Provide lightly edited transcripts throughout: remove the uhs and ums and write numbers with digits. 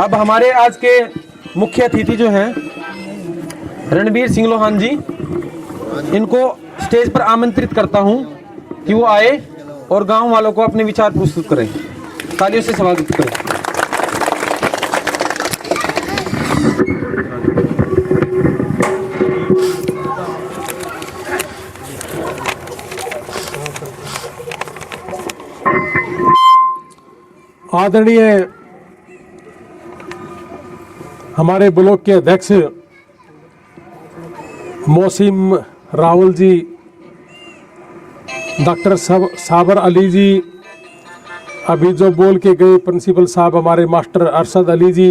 अब हमारे आज के मुख्य अतिथि जो हैं रणबीर सिंह लोहान जी, इनको स्टेज पर आमंत्रित करता हूं कि वो आए और गांव वालों को अपने विचार प्रस्तुत करें। तालियों से स्वागत करें। आदरणीय हमारे ब्लॉक के अध्यक्ष मौसिम रावल जी, डॉक्टर साबर अली जी, अभी जो बोल के गए प्रिंसिपल साहब हमारे मास्टर अरशद अली जी,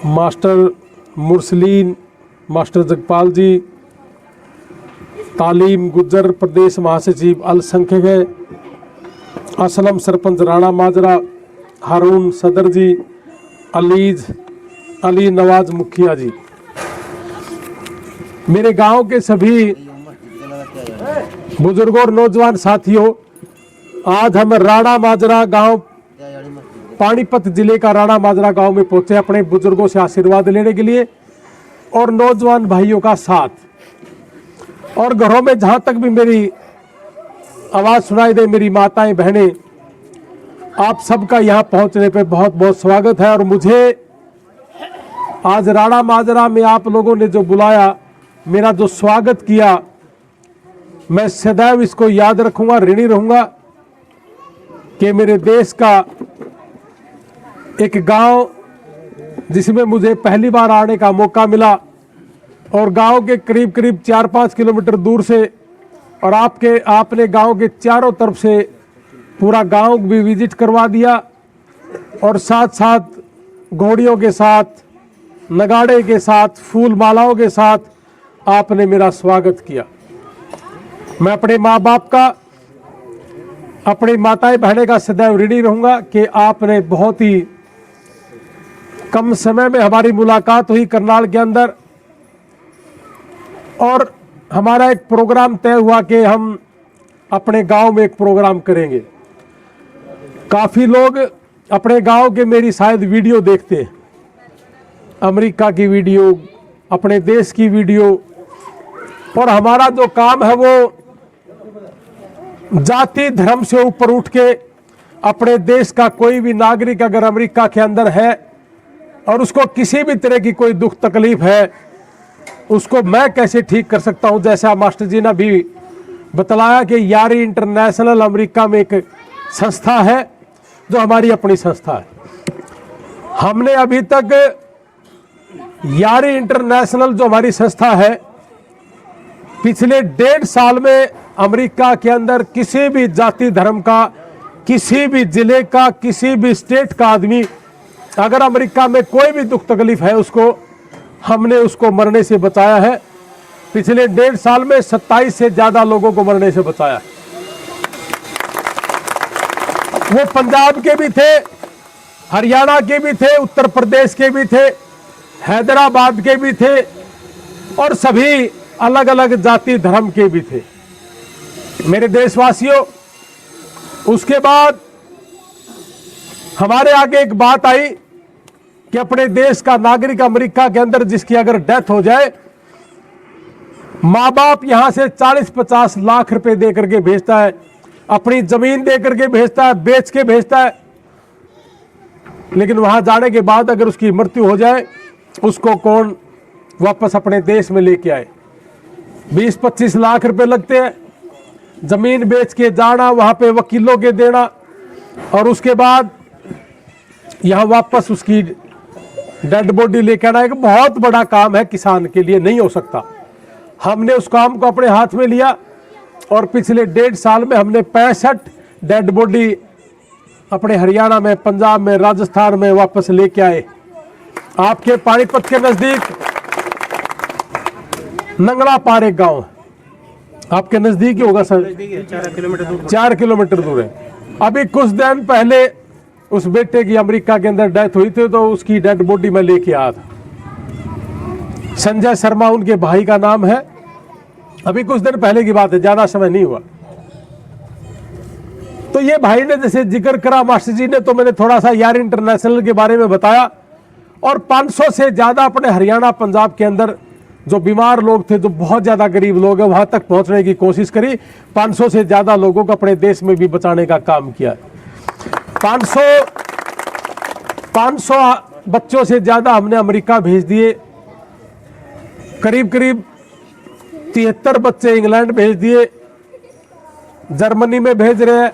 मास्टर मुरसलीन, मास्टर जगपाल जी, तालीम गुज्जर प्रदेश महासचिव अल्पसंख्यक, असलम सरपंच राणा माजरा, हारून सदर जी, अली नवाज मुखिया जी, मेरे गांव के सभी बुजुर्गों और नौजवान साथियों, आज हम राणा माजरा गांव, पानीपत जिले का राणा माजरा गांव में पहुंचे अपने बुजुर्गों से आशीर्वाद लेने के लिए और नौजवान भाइयों का साथ, और घरों में जहां तक भी मेरी आवाज सुनाई दे, मेरी माताएं बहनें, आप सबका यहां पहुंचने पे बहुत बहुत स्वागत है। और मुझे आज राणा माजरा में आप लोगों ने जो बुलाया, मेरा जो स्वागत किया, मैं सदैव इसको याद रखूंगा, ऋणी रहूंगा कि मेरे देश का एक गांव जिसमें मुझे पहली बार आने का मौका मिला और गांव के करीब करीब 4-5 किलोमीटर दूर से, और आपने गांव के चारों तरफ से पूरा गांव भी विजिट करवा दिया और साथ साथ घोड़ियों के साथ, नगाड़े के साथ, फूल मालाओं के साथ आपने मेरा स्वागत किया। मैं अपने माँ बाप का, अपनी माताएं बहनें का सदैव ऋणी रहूंगा कि आपने बहुत ही कम समय में हमारी मुलाकात हुई करनाल के अंदर, और हमारा एक प्रोग्राम तय हुआ कि हम अपने गांव में एक प्रोग्राम करेंगे। काफ़ी लोग अपने गांव के मेरी शायद वीडियो देखते हैं, अमेरिका की वीडियो, अपने देश की वीडियो, और हमारा जो काम है वो जाति धर्म से ऊपर उठ के अपने देश का कोई भी नागरिक अगर अमेरिका के अंदर है और उसको किसी भी तरह की कोई दुख तकलीफ है, उसको मैं कैसे ठीक कर सकता हूं। जैसा मास्टर जी ने भी बतलाया कि यारी इंटरनेशनल अमेरिका में एक संस्था है जो हमारी अपनी संस्था है। हमने अभी तक यारी इंटरनेशनल जो हमारी संस्था है, पिछले 1.5 साल में अमेरिका के अंदर किसी भी जाति धर्म का, किसी भी जिले का, किसी भी स्टेट का आदमी अगर अमेरिका में कोई भी दुख तकलीफ है, हमने उसको मरने से बचाया है। पिछले 1.5 साल में 27 से ज्यादा लोगों को मरने से बचाया। वो पंजाब के भी थे, हरियाणा के भी थे, उत्तर प्रदेश के भी थे, हैदराबाद के भी थे, और सभी अलग अलग जाति धर्म के भी थे। मेरे देशवासियों, उसके बाद हमारे आगे एक बात आई कि अपने देश का नागरिक अमेरिका के अंदर जिसकी अगर डेथ हो जाए, माँ बाप यहां से 40-50 लाख रुपए दे करके भेजता है, अपनी जमीन दे करके भेजता है, बेच के भेजता है, लेकिन वहां जाने के बाद अगर उसकी मृत्यु हो जाए, उसको कौन वापस अपने देश में लेके आए। 20-25 लाख रुपए लगते हैं, जमीन बेच के जाना, वहां पे वकीलों के देना, और उसके बाद यहां वापस उसकी डेड बॉडी लेकर आना एक बहुत बड़ा काम है, किसान के लिए नहीं हो सकता। हमने उस काम को अपने हाथ में लिया और पिछले 1.5 साल में हमने 65 डेड बॉडी अपने हरियाणा में, पंजाब में, राजस्थान में वापस लेके आए। आपके पानीपत के नजदीक नंगला पार एक गांव है, आपके नजदीक ही होगा सर, 4 किलोमीटर दूर है। अभी कुछ दिन पहले उस बेटे की अमेरिका के अंदर डेथ हुई थी, तो उसकी डेड बॉडी में लेके आया था। संजय शर्मा उनके भाई का नाम है। अभी कुछ दिन पहले की बात है, ज्यादा समय नहीं हुआ। तो ये भाई ने जैसे जिक्र करा मास्टर जी ने, तो मैंने थोड़ा सा यार इंटरनेशनल के बारे में बताया। और 500 से ज्यादा अपने हरियाणा पंजाब के अंदर जो बीमार लोग थे, जो बहुत ज्यादा गरीब लोग हैं, वहां तक पहुंचने की कोशिश करी। 500 से ज्यादा लोगों को अपने देश में भी बचाने का काम किया। 500 बच्चों से ज्यादा हमने अमेरिका भेज दिए, करीब करीब 73 बच्चे इंग्लैंड भेज दिए, जर्मनी में भेज रहे हैं।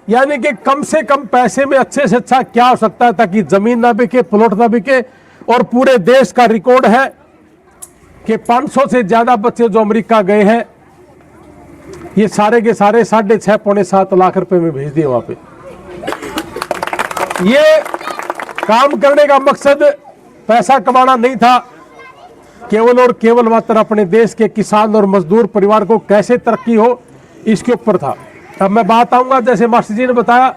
यानी कि कम से कम पैसे में अच्छे से अच्छा क्या हो सकता है, ताकि जमीन ना बिके, प्लॉट ना बिके। और पूरे देश का रिकॉर्ड है कि 500 से ज्यादा बच्चे जो अमेरिका गए हैं, ये सारे के सारे 6.5 पौने 7 लाख रुपए में भेज दिए वहां पे। ये काम करने का मकसद पैसा कमाना नहीं था, केवल और केवल मात्र अपने देश के किसान और मजदूर परिवार को कैसे तरक्की हो, इसके ऊपर था। अब मैं बात आऊंगा, जैसे मास्टर जी ने बताया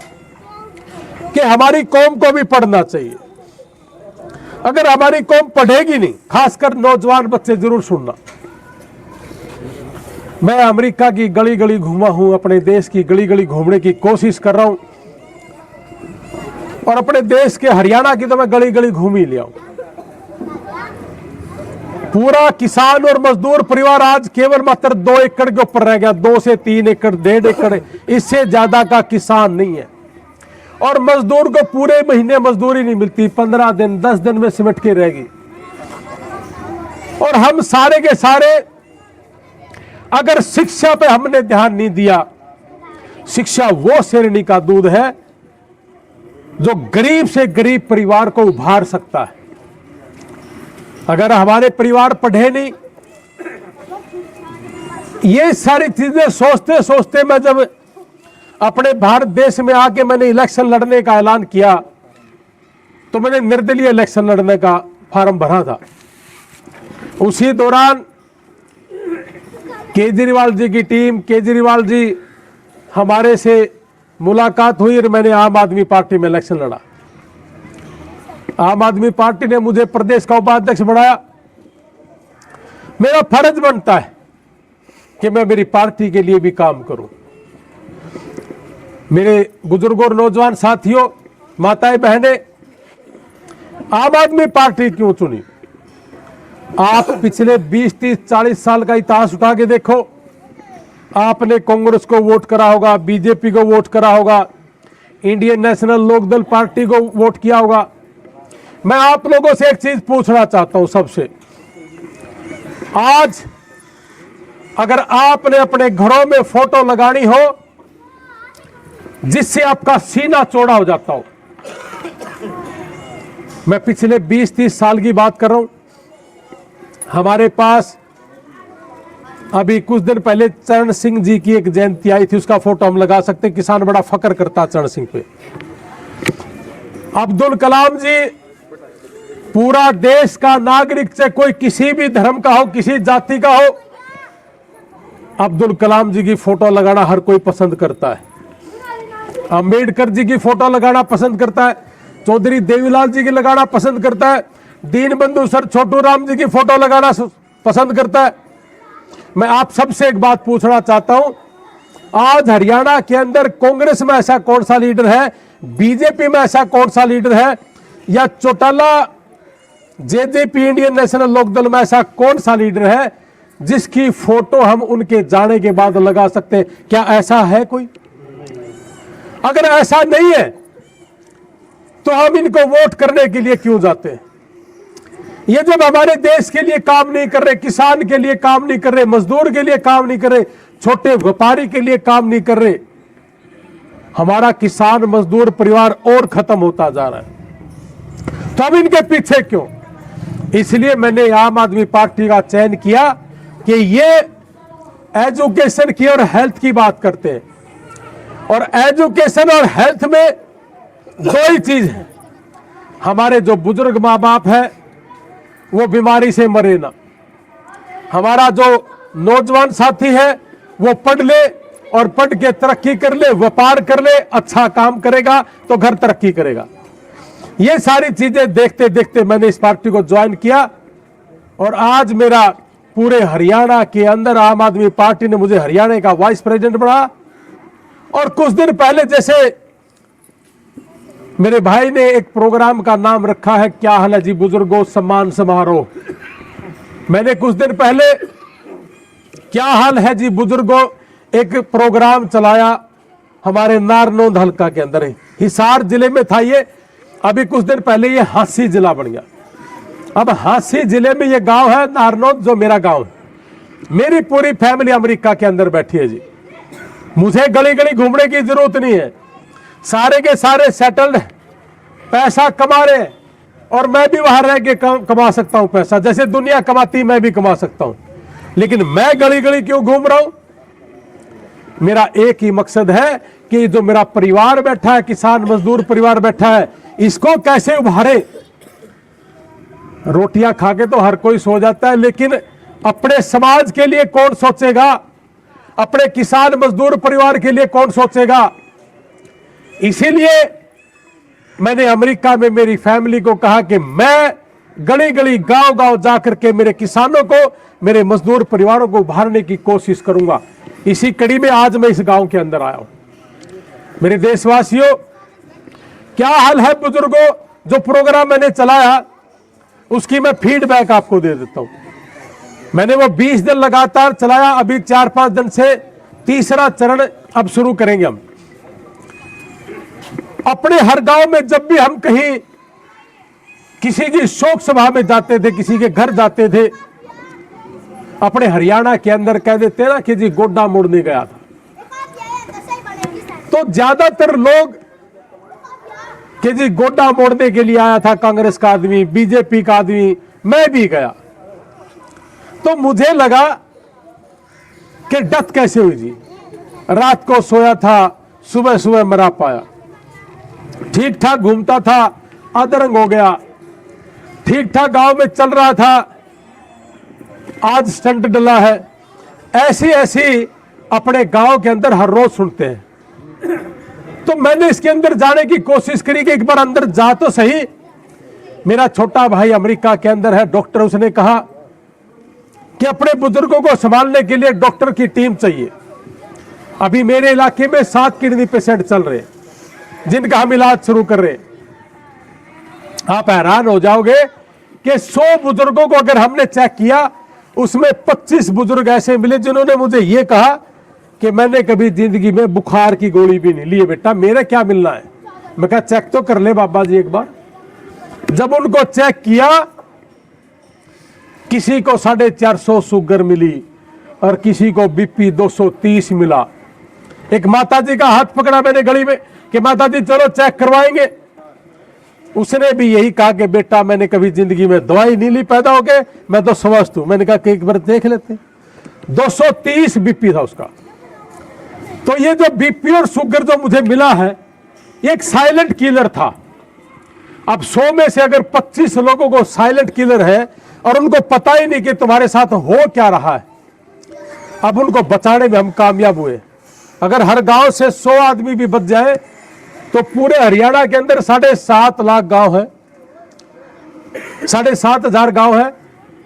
कि हमारी कौम को भी पढ़ना चाहिए। अगर हमारी कौम पढ़ेगी नहीं, खासकर नौजवान बच्चे, जरूर सुनना, मैं अमेरिका की गली गली घूमा हूं, अपने देश की गली गली घूमने की कोशिश कर रहा हूं, और अपने देश के हरियाणा की तो मैं गली गली घूम ही लिया हूं। पूरा किसान और मजदूर परिवार आज केवल मात्र 2 एकड़ के ऊपर रह गया। 2 से 3 एकड़, 1.5 एकड़, इससे ज्यादा का किसान नहीं है। और मजदूर को पूरे महीने मजदूरी नहीं मिलती, 15 दिन 10 दिन में सिमट के रहेगी। और हम सारे के सारे अगर शिक्षा पे हमने ध्यान नहीं दिया, शिक्षा वो श्रेणी का दूध है जो गरीब से गरीब परिवार को उभार सकता है। अगर हमारे परिवार पढ़े नहीं, ये सारी चीजें सोचते सोचते मैं जब अपने भारत देश में आके मैंने इलेक्शन लड़ने का ऐलान किया, तो मैंने निर्दलीय इलेक्शन लड़ने का फॉर्म भरा था। उसी दौरान केजरीवाल जी की टीम, केजरीवाल जी हमारे से मुलाकात हुई और मैंने आम आदमी पार्टी में इलेक्शन लड़ा। आम आदमी पार्टी ने मुझे प्रदेश का उपाध्यक्ष बनाया। मेरा फर्ज बनता है कि मैं मेरी पार्टी के लिए भी काम करूं। मेरे बुजुर्गों और नौजवान साथियों, माताएं बहनें, आम आदमी पार्टी क्यों चुनी? आप पिछले 20, 30, 40 साल का इतिहास उठा के देखो। आपने कांग्रेस को वोट करा होगा, बीजेपी को वोट करा होगा, इंडियन नेशनल लोकदल पार्टी को वोट किया होगा। मैं आप लोगों से एक चीज पूछना चाहता हूं सबसे। आज अगर आपने अपने घरों में फोटो लगानी हो जिससे आपका सीना चौड़ा हो जाता हो, मैं पिछले 20-30 साल की बात कर रहा हूं। हमारे पास अभी कुछ दिन पहले चरण सिंह जी की एक जयंती आई थी, उसका फोटो हम लगा सकते हैं। किसान बड़ा फक्र करता चरण सिंह पे। अब्दुल कलाम जी, पूरा देश का नागरिक, चाहे कोई किसी भी धर्म का हो, किसी जाति का हो, अब्दुल कलाम जी की फोटो लगाना हर कोई पसंद करता है। अंबेडकर जी की फोटो लगाना पसंद करता है, चौधरी देवीलाल जी की लगाना पसंद करता है, दीन बंधु सर छोटू राम जी की फोटो लगाना पसंद करता है। मैं आप सबसे एक बात पूछना चाहता हूं, आज हरियाणा के अंदर कांग्रेस में ऐसा कौन सा लीडर है, बीजेपी में ऐसा कौन सा लीडर है, या Chautala JJP Indian National Lokdal में ऐसा कौन सा लीडर है जिसकी फोटो हम उनके जाने के बाद लगा सकते हैं? क्या ऐसा है कोई? अगर ऐसा नहीं है तो हम इनको वोट करने के लिए क्यों जाते हैं? ये जब हमारे देश के लिए काम नहीं कर रहे, किसान के लिए काम नहीं कर रहे, मजदूर के लिए काम नहीं कर रहे, छोटे व्यापारी के लिए काम नहीं कर रहे, हमारा किसान मजदूर परिवार और खत्म होता जा रहा है। तो हम इनके पीछे क्यों? इसलिए मैंने आम आदमी पार्टी का चयन किया कि ये एजुकेशन की और हेल्थ की बात करते हैं। और एजुकेशन और हेल्थ में दो ही चीज है। हमारे जो बुजुर्ग माँ बाप है वो बीमारी से मरे ना, हमारा जो नौजवान साथी है वो पढ़ ले और पढ़ के तरक्की कर ले, व्यापार कर ले, अच्छा काम करेगा तो घर तरक्की करेगा। ये सारी चीजें देखते देखते मैंने इस पार्टी को ज्वाइन किया और आज मेरा पूरे हरियाणा के अंदर आम आदमी पार्टी ने मुझे हरियाणा का वाइस प्रेसिडेंट बनाया और कुछ दिन पहले जैसे मेरे भाई ने एक प्रोग्राम का नाम रखा है क्या हाल है जी बुजुर्गों सम्मान समारोह। मैंने कुछ दिन पहले क्या हाल है जी बुजुर्गों एक प्रोग्राम चलाया हमारे नारनौंद हल्का के अंदर, हिसार जिले में था ये। अभी कुछ दिन पहले ये हांसी जिला बन गया। अब हांसी जिले में ये गांव है नारनौंद, जो मेरा गांव है। मेरी पूरी फैमिली अमेरिका के अंदर बैठी है जी। मुझे गली गली घूमने की जरूरत नहीं है, सारे के सारे सेटल्ड पैसा कमा रहे हैं और मैं भी वहां रह के कमा सकता हूं पैसा, जैसे दुनिया कमाती मैं भी कमा सकता हूं। लेकिन मैं गली गली क्यों घूम रहा हूं? मेरा एक ही मकसद है कि जो मेरा परिवार बैठा है, किसान मजदूर परिवार बैठा है, इसको कैसे उभारे। रोटियां खा के तो हर कोई सो जाता है, लेकिन अपने समाज के लिए कौन सोचेगा? अपने किसान मजदूर परिवार के लिए कौन सोचेगा? इसीलिए मैंने अमेरिका में मेरी फैमिली को कहा कि मैं गली गली गांव गांव जाकर के मेरे किसानों को, मेरे मजदूर परिवारों को उभारने की कोशिश करूंगा। इसी कड़ी में आज मैं इस गांव के अंदर आया हूं। मेरे देशवासियों, क्या हाल है बुजुर्गों, जो प्रोग्राम मैंने चलाया उसकी मैं फीडबैक आपको दे देता हूं। मैंने वो 20 दिन लगातार चलाया, अभी 4-5 दिन से तीसरा चरण अब शुरू करेंगे हम। अपने हर गांव में जब भी हम कहीं किसी की शोक सभा में जाते थे, किसी के घर जाते थे, अपने हरियाणा के अंदर कह देते ना कि जी गोड्डा मोड़ने गया था, तो ज्यादातर लोग कि जी गोड्डा मोड़ने के लिए आया था कांग्रेस का आदमी, बीजेपी का आदमी, मैं भी गया। तो मुझे लगा कि डेथ कैसे हुई जी? रात को सोया था, सुबह सुबह मरा पाया। ठीक ठाक घूमता था, अधरंग हो गया। ठीक ठाक गांव में चल रहा था, आज स्टंट डला है। ऐसी ऐसी अपने गांव के अंदर हर रोज सुनते हैं। तो मैंने इसके अंदर जाने की कोशिश करी कि एक बार अंदर जा तो सही। मेरा छोटा भाई अमेरिका के अंदर है, डॉक्टर, उसने कहा कि अपने बुजुर्गों को संभालने के लिए डॉक्टर की टीम चाहिए। अभी मेरे इलाके में 7 किडनी पेशेंट चल रहे हैं जिनका हम इलाज शुरू कर रहे हैं। आप हैरान हो जाओगे कि 100 बुजुर्गों को अगर हमने चेक किया, उसमें 25 बुजुर्ग ऐसे मिले जिन्होंने मुझे यह कहा कि मैंने कभी जिंदगी में बुखार की गोली भी नहीं ली है बेटा, मेरे क्या मिलना है। मैं कहा चेक तो कर ले बाबा जी एक बार। जब उनको चेक किया, किसी को 450 शुगर मिली और किसी को बीपी 230 मिला। एक माताजी का हाथ पकड़ा मैंने गली में कि माताजी चलो चेक करवाएंगे। उसने भी यही कहा कि बेटा मैंने कभी जिंदगी में दवाई नहीं ली, पैदा हो गए, मैं तो स्वस्थ हूं। मैंने कहा कि एक बार देख लेते। 230 बीपी था उसका। तो ये जो बीपी और शुगर जो मुझे मिला है, ये एक साइलेंट किलर था। अब 100 में से अगर 25 लोगों को साइलेंट किलर है और उनको पता ही नहीं कि तुम्हारे साथ हो क्या रहा है, अब उनको बचाने में हम कामयाब हुए। अगर हर गांव से 100 आदमी भी बच जाए तो पूरे हरियाणा के अंदर 7.5 लाख गांव है, 7,500 गांव है,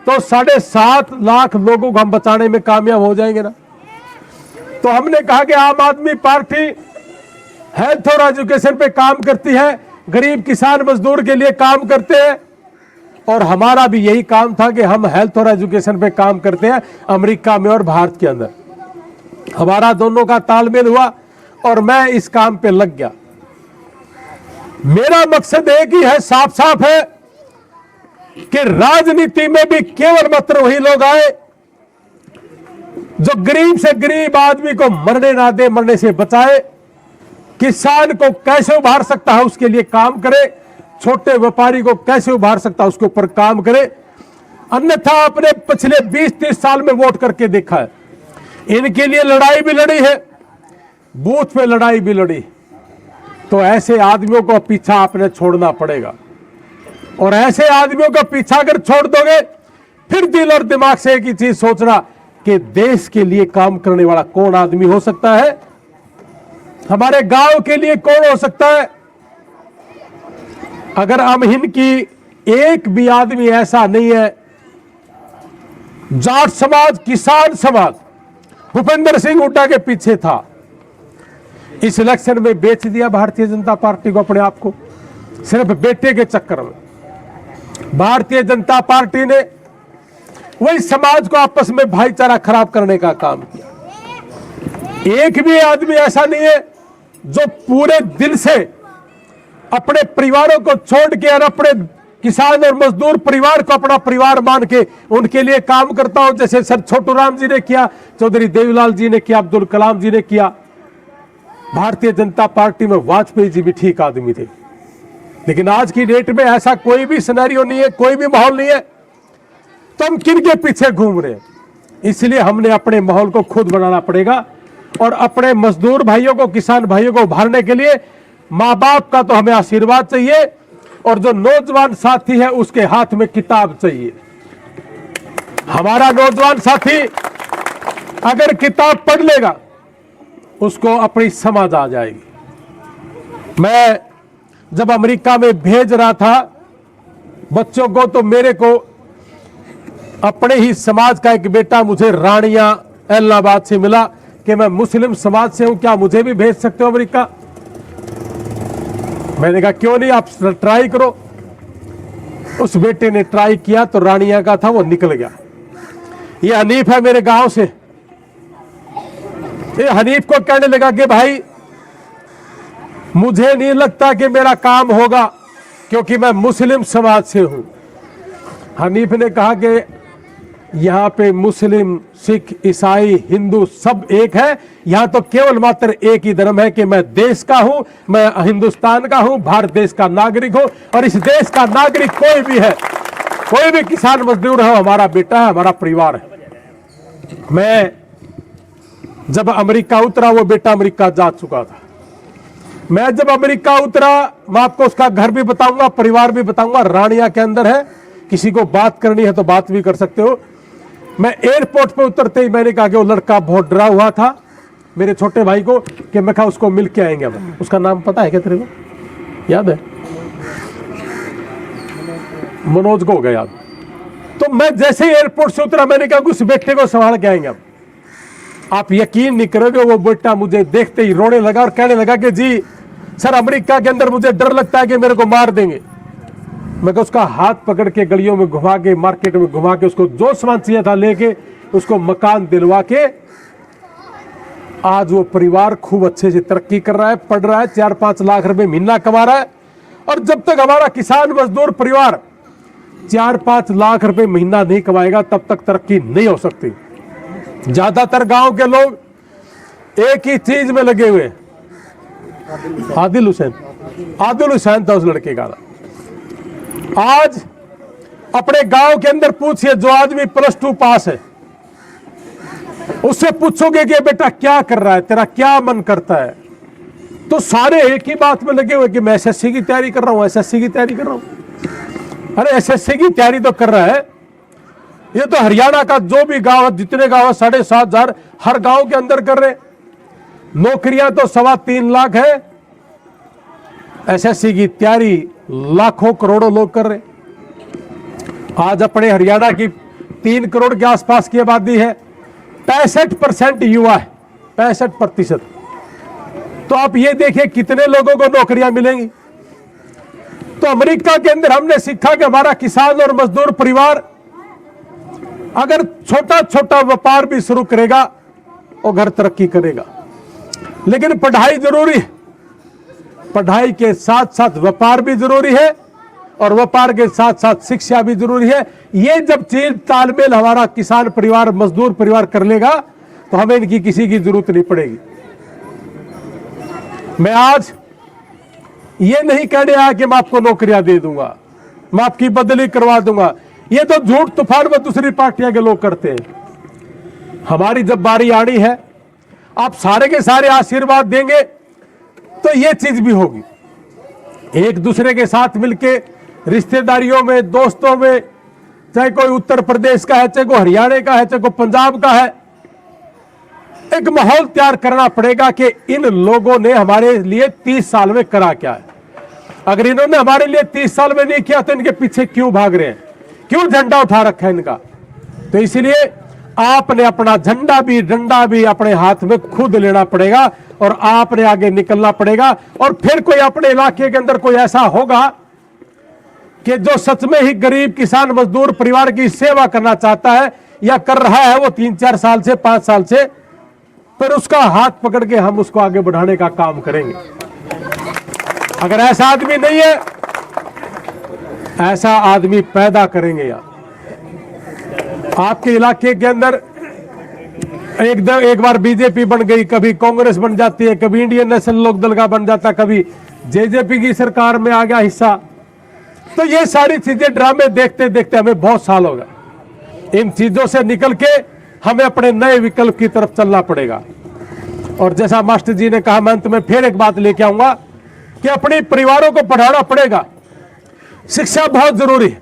तो 7.5 लाख लोगों को हम बचाने में कामयाब हो जाएंगे ना। तो हमने कहा कि आम आदमी पार्टी हेल्थ और एजुकेशन पे काम करती है, गरीब किसान मजदूर के लिए काम करते हैं, और हमारा भी यही काम था कि हम हेल्थ और एजुकेशन पे काम करते हैं अमेरिका में और भारत के अंदर। हमारा दोनों का तालमेल हुआ और मैं इस काम पे लग गया। मेरा मकसद एक ही है, साफ साफ है, कि राजनीति में भी केवल मात्र वही लोग आए जो गरीब से गरीब आदमी को मरने ना दे, मरने से बचाए, किसान को कैसे उभार सकता है उसके लिए काम करे, छोटे व्यापारी को कैसे उभार सकता है उसके ऊपर काम करे। अन्यथा आपने पिछले 20-30 साल में वोट करके देखा है, इनके लिए लड़ाई भी लड़ी है, बूथ पे लड़ाई भी लड़ी। तो ऐसे आदमियों को पीछा आपने छोड़ना पड़ेगा, और ऐसे आदमियों का पीछा अगर छोड़ दोगे, फिर दिल और दिमाग से एक ही चीज सोचना कि देश के लिए काम करने वाला कौन आदमी हो सकता है, हमारे गांव के लिए कौन हो सकता है। अगर अमहिन की एक भी आदमी ऐसा नहीं है, जाट समाज, किसान समाज भूपेंद्र सिंह हुड्डा के पीछे था, इस इलेक्शन में बेच दिया भारतीय जनता पार्टी को, अपने आप को, सिर्फ बेटे के चक्कर में। भारतीय जनता पार्टी ने वही समाज को आपस में भाईचारा खराब करने का काम किया। एक भी आदमी ऐसा नहीं है जो पूरे दिल से अपने परिवारों को छोड़ के और अपने किसान और मजदूर परिवार को अपना परिवार मान के उनके लिए काम करता हो, जैसे सर छोटू राम जी ने किया, चौधरी देवीलाल जी ने किया, अब्दुल कलाम जी ने किया। भारतीय जनता पार्टी में वाजपेयी जी भी ठीक आदमी थे, लेकिन आज की डेट में ऐसा कोई भी सिनेरियो नहीं है, कोई भी माहौल नहीं है, तो हम किन के पीछे घूम रहे हैं? इसलिए हमने अपने माहौल को खुद बनाना पड़ेगा और अपने मजदूर भाइयों को, किसान भाइयों को उभारने के लिए माँ बाप का तो हमें आशीर्वाद चाहिए, और जो नौजवान साथी है उसके हाथ में किताब चाहिए। हमारा नौजवान साथी अगर किताब पढ़ लेगा उसको अपनी समझ आ जाएगी। मैं जब अमेरिका में भेज रहा था बच्चों को, तो मेरे को अपने ही समाज का एक बेटा मुझे रानिया इलाहाबाद से मिला कि मैं मुस्लिम समाज से हूं, क्या मुझे भी भेज सकते हो अमेरिका? मैंने कहा क्यों नहीं, आप ट्राई करो। उस बेटे ने ट्राई किया तो रानिया का था, वो निकल गया। ये हनीफ है मेरे गांव से, ये हनीफ को कहने लगा कि भाई मुझे नहीं लगता कि मेरा काम होगा क्योंकि मैं मुस्लिम समाज से हूं। हनीफ ने कहा कि यहां पे मुस्लिम, सिख, ईसाई, हिंदू सब एक है, यहां तो केवल मात्र एक ही धर्म है कि मैं देश का हूं, मैं हिंदुस्तान का हूं, भारत देश का नागरिक हूं, और इस देश का नागरिक कोई भी है, कोई भी किसान मजदूर है, हमारा बेटा है, हमारा परिवार है। मैं जब अमेरिका उतरा, वो बेटा अमेरिका जा चुका था। मैं जब अमेरिका उतरा, मैं आपको उसका घर भी बताऊंगा, परिवार भी बताऊंगा, रानिया के अंदर है, किसी को बात करनी है तो बात भी कर सकते हो। मैं एयरपोर्ट पे उतरते ही मैंने कहा कि वो लड़का बहुत डरा हुआ था मेरे छोटे भाई को, कि मैं कहा उसको मिल के आएंगे। अब उसका नाम पता है क्या तेरे को, याद है? मनोज को हो गया याद। तो मैं जैसे ही एयरपोर्ट से उतरा मैंने कहा उस बेटे को संभाल के आएंगे। अब आप यकीन नहीं करोगे, वो बेटा मुझे देखते ही रोने लगा और कहने लगा कि जी सर, अमेरिका के अंदर मुझे डर लगता है कि मेरे को मार देंगे। मैं उसका हाथ पकड़ के गलियों में घुमा के, मार्केट में घुमा के, उसको जो सामान चाहिए था लेके, उसको मकान दिलवा के, आज वो परिवार खूब अच्छे से तरक्की कर रहा है, पढ़ रहा है, 4-5 लाख रुपए महीना कमा रहा है। और जब तक हमारा किसान मजदूर परिवार 4-5 लाख रुपए महीना नहीं कमाएगा तब तक तरक्की नहीं हो सकती। ज्यादातर गांव के लोग एक ही चीज में लगे हुए। आदिल हुसैन था उस लड़के का। आज अपने गांव के अंदर पूछिए, जो आदमी +2 पास है उससे पूछोगे कि बेटा क्या कर रहा है, तेरा क्या मन करता है, तो सारे एक ही बात में लगे हुए कि मैं एसएससी की तैयारी कर रहा हूं, एसएससी की तैयारी कर रहा हूं। अरे एसएससी की तैयारी तो कर रहा है, ये तो हरियाणा का जो भी गांव है, जितने गांव है 7,500 हर गांव के अंदर कर रहे। नौकरियां तो 3.25 लाख है, एसएससी की तैयारी लाखों करोड़ों लोग कर रहे। आज अपने हरियाणा की 3 करोड़ के आसपास की आबादी है, 65% युवा है, 65%। तो आप ये देखिए कितने लोगों को नौकरियां मिलेंगी। तो अमेरिका के अंदर हमने सीखा कि हमारा किसान और मजदूर परिवार अगर छोटा छोटा व्यापार भी शुरू करेगा वो घर तरक्की करेगा। लेकिन पढ़ाई जरूरी है, पढ़ाई के साथ साथ व्यापार भी जरूरी है, और व्यापार के साथ साथ शिक्षा भी जरूरी है। ये जब चीज तालमेल हमारा किसान परिवार, मजदूर परिवार कर लेगा तो हमें इनकी किसी की जरूरत नहीं पड़ेगी। मैं आज ये नहीं कहने आया कि मैं आपको नौकरियां दे दूंगा, मैं आपकी बदली करवा दूंगा। ये तो झूठ तूफान में दूसरी पार्टियां के लोग करते हैं। हमारी जब बारी आनी है, आप सारे के सारे आशीर्वाद देंगे तो ये चीज भी होगी। एक दूसरे के साथ मिलके रिश्तेदारियों में, दोस्तों में, चाहे कोई उत्तर प्रदेश का है, चाहे कोई हरियाणा का है, चाहे कोई पंजाब का है, एक माहौल तैयार करना पड़ेगा कि इन लोगों ने हमारे लिए 30 साल में करा क्या है। अगर इन्होंने हमारे लिए 30 साल में नहीं किया तो इनके पीछे क्यों भाग रहे हैं, क्यों झंडा उठा रखा है इनका। तो इसलिए आपने अपना झंडा भी डंडा भी अपने हाथ में खुद लेना पड़ेगा और आपने आगे निकलना पड़ेगा। और फिर कोई अपने इलाके के अंदर कोई ऐसा होगा कि जो सच में ही गरीब किसान मजदूर परिवार की सेवा करना चाहता है या कर रहा है वो 3-4 साल से 5 साल से, फिर उसका हाथ पकड़ के हम उसको आगे बढ़ाने का काम करेंगे। अगर ऐसा आदमी नहीं है, ऐसा आदमी पैदा करेंगे। यार आपके इलाके के अंदर एक बार बीजेपी बन गई, कभी कांग्रेस बन जाती है, कभी इंडियन नेशनल लोकदल का बन जाता, कभी जेजेपी की सरकार में आ गया हिस्सा। तो ये सारी चीजें ड्रामे देखते देखते हमें बहुत साल हो गए। इन चीजों से निकल के हमें अपने नए विकल्प की तरफ चलना पड़ेगा। और जैसा मास्टर जी ने कहा, मैं अंत में फिर एक बात लेके आऊंगा कि अपने परिवारों को पढ़ाना पड़ेगा। शिक्षा बहुत जरूरी है।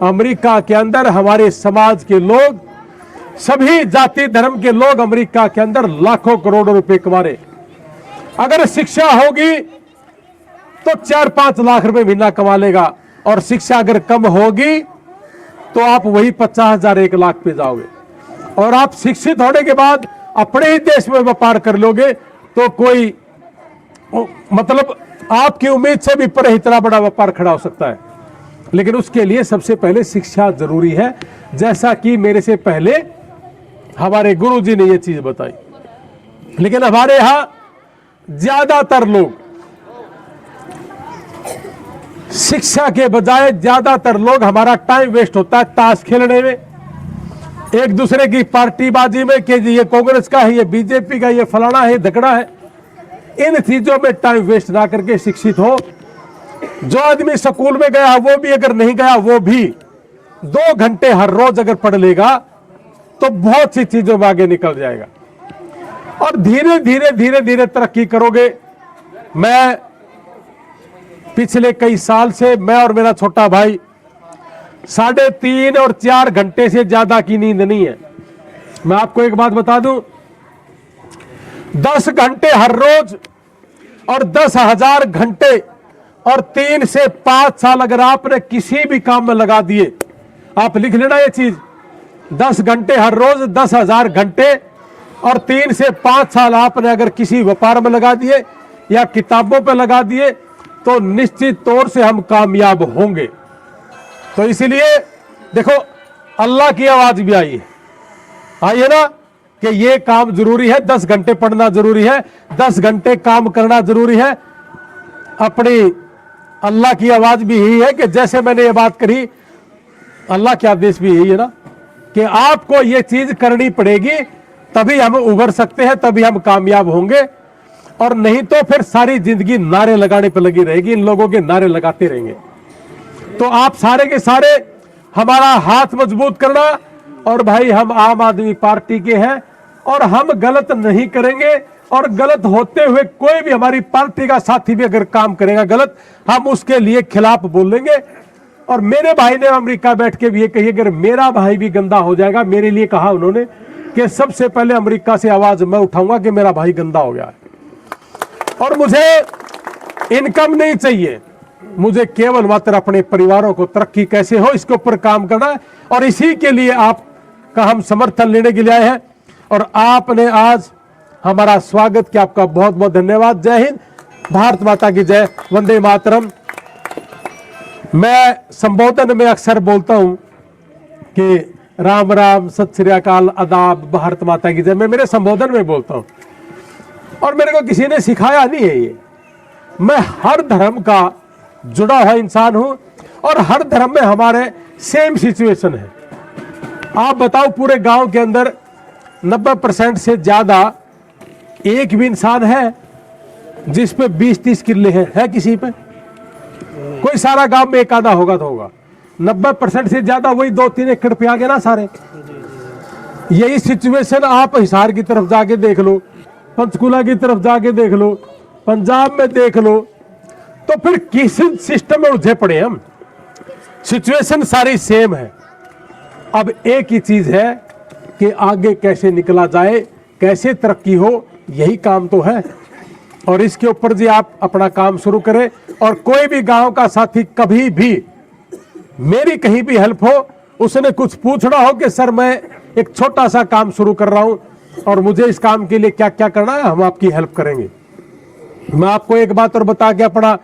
अमेरिका के अंदर हमारे समाज के लोग, सभी जाति धर्म के लोग अमेरिका के अंदर लाखों करोड़ों रुपए कमा रहे। अगर शिक्षा होगी तो 4-5 लाख रुपए महीना कमा लेगा, और शिक्षा अगर कम होगी तो आप वही 50,000 1 लाख पे जाओगे। और आप शिक्षित होने के बाद अपने ही देश में व्यापार कर लोगे तो कोई मतलब आपकी उम्मीद से भी परे इतना बड़ा व्यापार खड़ा हो सकता है। लेकिन उसके लिए सबसे पहले शिक्षा जरूरी है, जैसा कि मेरे से पहले हमारे गुरुजी ने यह चीज बताई। लेकिन हमारे यहां ज्यादातर लोग शिक्षा के बजाय, ज्यादातर लोग हमारा टाइम वेस्ट होता है ताश खेलने में, एक दूसरे की पार्टीबाजी में कि ये कांग्रेस का है, ये बीजेपी का, ये फलाना है, धकड़ा है। इन चीजों में टाइम वेस्ट ना करके शिक्षित हो। जो आदमी स्कूल में गया वो भी, अगर नहीं गया वो भी 2 घंटे हर रोज अगर पढ़ लेगा तो बहुत सी चीजों में आगे निकल जाएगा और धीरे धीरे धीरे धीरे तरक्की करोगे। मैं पिछले कई साल से, मैं और मेरा छोटा भाई 3.5 और 4 घंटे से ज्यादा की नींद नहीं है। मैं आपको एक बात बता दूं, 10 घंटे हर रोज और 10,000 घंटे और 3 से 5 साल अगर आपने किसी भी काम में लगा दिए, आप लिख लेना ये चीज, 10 घंटे हर रोज, 10,000 घंटे और 3 से 5 साल आपने अगर किसी व्यापार में लगा दिए या किताबों पे लगा दिए तो निश्चित तौर से हम कामयाब होंगे। तो इसीलिए देखो, अल्लाह की आवाज भी आई है ना कि ये काम जरूरी है, 10 घंटे पढ़ना जरूरी है, 10 घंटे काम करना जरूरी है। अपनी अल्लाह की आवाज भी यही है कि जैसे मैंने ये बात करी, अल्लाह के आदेश भी यही है ना कि आपको ये चीज करनी पड़ेगी, तभी हम उभर सकते हैं, तभी हम कामयाब होंगे। और नहीं तो फिर सारी जिंदगी नारे लगाने पर लगी रहेगी, इन लोगों के नारे लगाते रहेंगे। तो आप सारे के सारे हमारा हाथ मजबूत करना, और भाई हम आम आदमी पार्टी के हैं और हम गलत नहीं करेंगे, और गलत होते हुए कोई भी हमारी पार्टी का साथी भी अगर काम करेगा गलत, हम उसके लिए खिलाफ बोलेंगे। और मेरे भाई ने अमेरिका बैठ के भी ये कही, अगर मेरा भाई भी गंदा हो जाएगा, मेरे लिए कहा उन्होंने कि सबसे पहले अमेरिका से आवाज मैं उठाऊंगा कि मेरा भाई गंदा हो गया है। और मुझे इनकम नहीं चाहिए, मुझे केवल मात्र अपने परिवारों को तरक्की कैसे हो इसके ऊपर काम करना है। और इसी के लिए आपका हम समर्थन लेने के लिए आए हैं, और आपने आज हमारा स्वागत किया, आपका बहुत बहुत धन्यवाद। जय हिंद, भारत माता की जय, वंदे मातरम। मैं संबोधन में अक्सर बोलता हूं कि राम राम, सत श्री अकाल, आदाब, भारत माता की जय, मैं मेरे संबोधन में बोलता हूं। और मेरे को किसी ने सिखाया नहीं है ये। मैं हर धर्म का जुड़ा हुआ इंसान हूं और हर धर्म में हमारे सेम सिचुएशन है। आप बताओ, पूरे गांव के अंदर 90% से ज्यादा एक भी इंसान है जिस पे 20-30 किले है किसी पे? कोई सारा गांव में एक आधा होगा तो होगा। 90% से ज्यादा वही 2-3 एकड़ पे आ गए ना सारे। यही सिचुएशन आप हिसार की तरफ जाके देख लो, पंचकुला की तरफ जाके देख लो, पंजाब में देख लो, तो फिर किस सिस्टम में उलझे पड़े हम? सिचुएशन सारी सेम है। अब एक ही चीज है कि आगे कैसे निकला जाए, कैसे तरक्की हो, यही काम तो है। और इसके ऊपर जी आप अपना काम शुरू करें। और कोई भी गांव का साथी कभी भी मेरी कहीं भी हेल्प हो, उसने कुछ पूछना हो कि सर मैं एक छोटा सा काम शुरू कर रहा हूं और मुझे इस काम के लिए क्या क्या करना है हम आपकी हेल्प करेंगे। मैं आपको एक बात और बता के अपना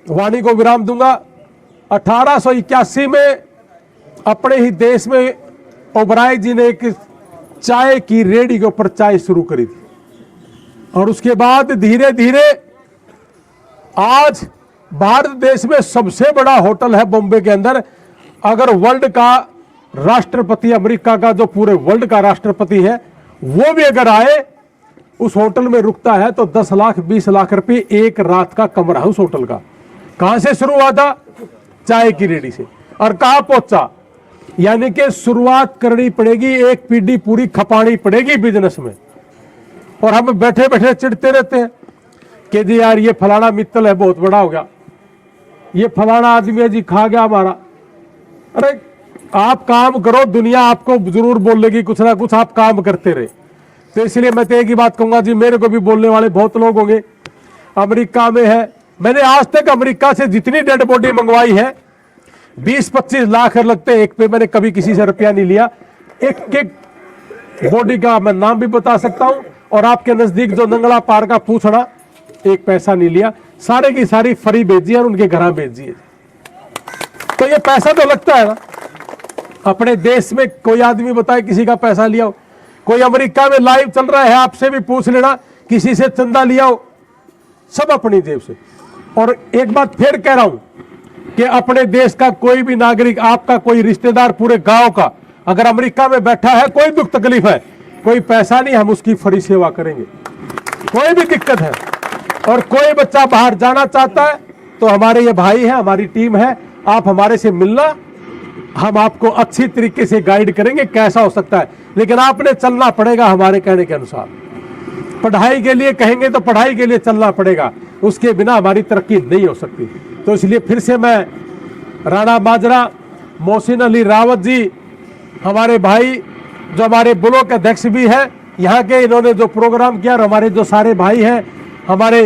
वाणी को विराम दूंगा। 1881 में अपने ही देश में ओबराय जी ने एक चाय की रेहड़ी के ऊपर चाय शुरू करी थी और उसके बाद धीरे धीरे आज भारत देश में सबसे बड़ा होटल है बॉम्बे के अंदर। अगर वर्ल्ड का राष्ट्रपति, अमेरिका का जो पूरे वर्ल्ड का राष्ट्रपति है, वो भी अगर आए उस होटल में रुकता है तो 10 लाख 20 लाख रुपए एक रात का कमरा है उस होटल का। कहां से शुरू हुआ था? चाय की रेहड़ी से। और कहां पहुंचा? यानी कि शुरुआत करनी पड़ेगी, एक पीढ़ी पूरी खपानी पड़ेगी बिजनेस में। और हम बैठे बैठे चिढ़ते रहते हैं कि जी यार ये फलाना मित्तल है बहुत बड़ा हो गया, ये फलाना आदमी है जी खा गया हमारा। अरे आप काम करो, दुनिया आपको जरूर बोलेगी कुछ ना कुछ, आप काम करते रहे। तो इसलिए मैं तो एक ही बात कहूंगा जी, मेरे को भी बोलने वाले बहुत लोग होंगे। अमेरिका में है, मैंने आज तक अमेरिका से जितनी डेड बॉडी मंगवाई है 20-25 लाख लगते हैं एक पे, मैंने कभी किसी से रुपया नहीं लिया। एक एक बॉडी का मैं नाम भी बता सकता हूं और आपके नजदीक जो नंगला पार का पूछना, एक पैसा नहीं लिया, सारे की सारी फ्री भेजी और उनके घर भेजी। तो ये पैसा तो लगता है ना। अपने देश में कोई आदमी बताए किसी का पैसा लिया हो? कोई अमेरिका में लाइव चल रहा है, आपसे भी पूछ लेना किसी से चंदा लिया हो? सब अपनी जेब से। और एक बात फिर कह रहा हूं कि अपने देश का कोई भी नागरिक, आपका कोई रिश्तेदार पूरे गांव का अगर अमेरिका में बैठा है, कोई दुख तकलीफ है, कोई पैसा नहीं, हम उसकी फ्री सेवा करेंगे। कोई भी दिक्कत है और कोई बच्चा बाहर जाना चाहता है तो हमारे ये भाई है, हमारी टीम है, आप हमारे से मिलना, हम आपको अच्छी तरीके से गाइड करेंगे कैसा हो सकता है। लेकिन आपने चलना पड़ेगा हमारे कहने के अनुसार। पढ़ाई के लिए कहेंगे तो पढ़ाई के लिए चलना पड़ेगा, उसके बिना हमारी तरक्की नहीं हो सकती। तो इसलिए फिर से मैं राणा माजरा, मोहसिन अली रावत जी, हमारे भाई जो हमारे ब्लॉक अध्यक्ष भी है यहाँ के, इन्होंने जो प्रोग्राम किया, और हमारे जो सारे भाई हैं, हमारे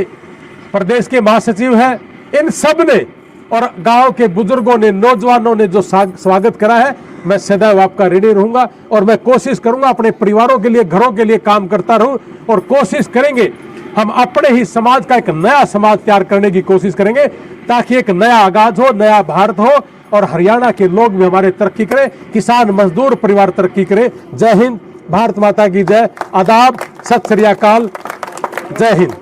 प्रदेश के महासचिव हैं, इन सब ने और गांव के बुजुर्गों ने, नौजवानों ने जो स्वागत करा है, मैं सदैव आपका ऋणी रहूंगा। और मैं कोशिश करूंगा अपने परिवारों के लिए, घरों के लिए काम करता रहूं और कोशिश करेंगे हम अपने ही समाज का एक नया समाज तैयार करने की कोशिश करेंगे, ताकि एक नया आगाज हो, नया भारत हो और हरियाणा के लोग भी हमारे तरक्की करें, किसान मजदूर परिवार तरक्की करे। जय हिंद, भारत माता की जय, आदाब, सत श्री अकाल, जय हिंद।